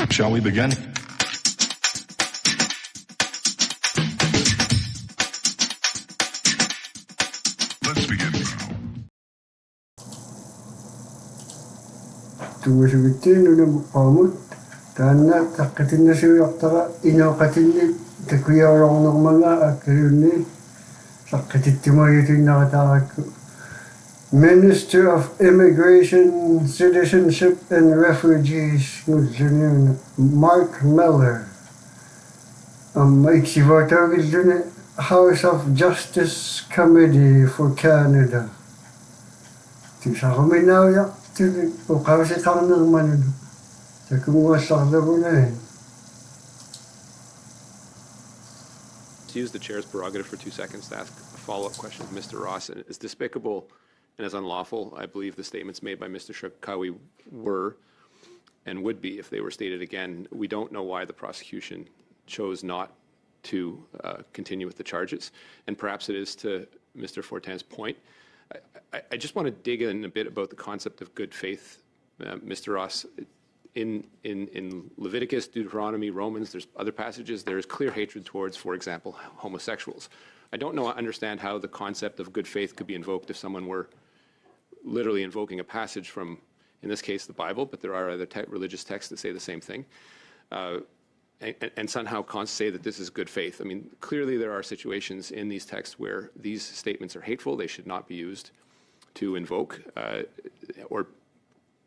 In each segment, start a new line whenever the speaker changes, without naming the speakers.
Shall we begin? Let's begin now.
Tumusugittin unam qamut taanna taqqatinnasuiartara inooqatinni takuyaorornermanga akkayunni saqqatittimayutinnaratarakku Minister of Immigration, Citizenship and Refugees Marc Miller iksivotaugilluni House of Justice Committee for Canada tisaruminauya uqavsiqarnermanunu takunguassarlavunai.
To use the chair's prerogative for 2 seconds to ask a follow-up question of Mr. Ross. As despicable and as unlawful, I believe the statements made by Mr. Shakawi were and would be if they were stated again. We don't know why the prosecution chose not to continue with the charges. And perhaps it is to Mr. Fortin's point. I just want to dig in a bit about the concept of good faith, Mr. Ross. In Leviticus, Deuteronomy, Romans, there's other passages, there is clear hatred towards, for example, homosexuals. I don't understand how the concept of good faith could be invoked if someone were literally invoking a passage from, in this case, the Bible, but there are other religious texts that say the same thing, and somehow say that this is good faith. I mean, clearly there are situations in these texts where these statements are hateful. They should not be used to invoke or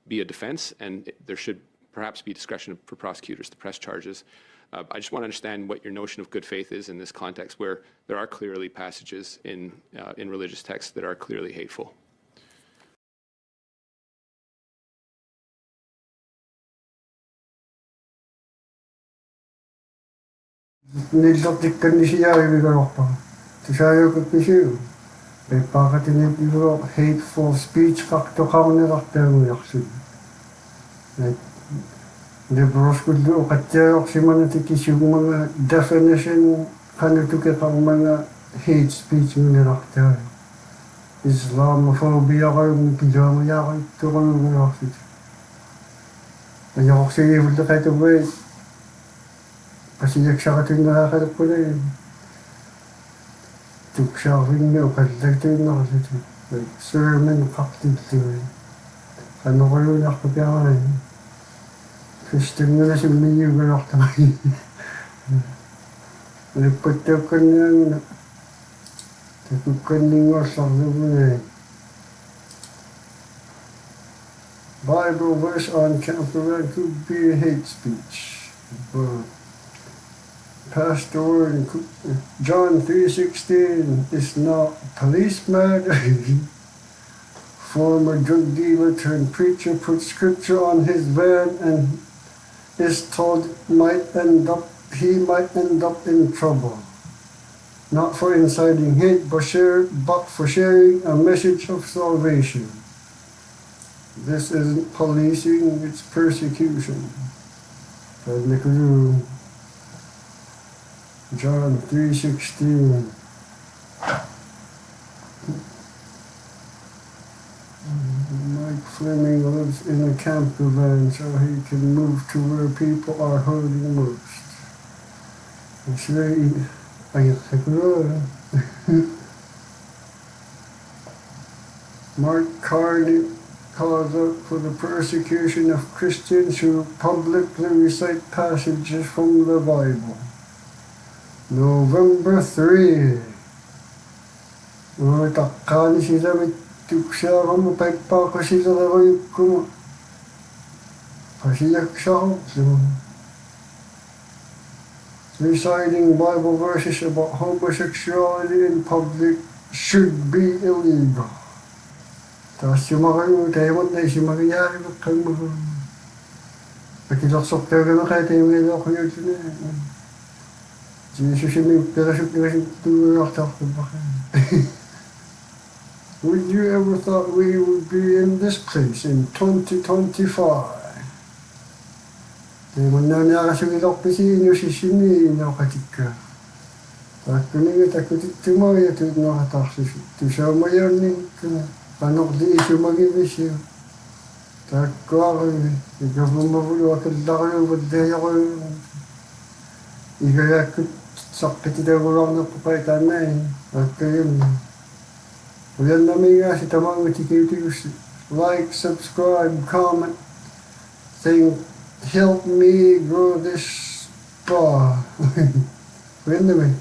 be a defense, and there should perhaps be discretion for prosecutors to press charges. I just want to understand what your notion of good faith is in this context, where there are clearly passages in religious texts that are clearly hateful.
Hateful speech Liberals could do a definition hate speech Islamophobia sermon Christian na si Mio Ganoktamay. Nagpatakan yan. Takukan ninyo sa lumunay. Bible verse on counteract could be hate speech. Pastor in John 3:16 is not police matter. Former drug dealer turned preacher put scripture on his van and is told he might end up in trouble. Not for inciting hate, but for sharing a message of salvation. This isn't policing, it's persecution. John 3:16. Mike Fleming lives in a camper van so he can move to where people are hurting most. It's very Mark Carney calls out for the persecution of Christians who publicly recite passages from the Bible. November 3. Takani sila tuksya ko mapagpa ko sila ko pasiyak siya ko. Reciting Bible verses about homosexuality in public should be illegal. Tapos yung mga tayo na yung mga yari kang mga pakilaksok tayo na kaya tayo may lako yun sila. Jesus yung pirasok tulak ko baka. Would you ever thought we would be in this place in 2025? Tayo na nakasugilok pa si inyo si Sini nakatika. Tako niyo takutit tumoy at nakataksis. Ito siya mayanin ka. Panok di isyo mag-ibisyo. D'accord, ik heb me wat ik daar over de ik ga sakit de orang na papaitan na at yun. Yan namin nga si tamang tikitius like, subscribe, comment, saying help me grow this bar. Yan namin.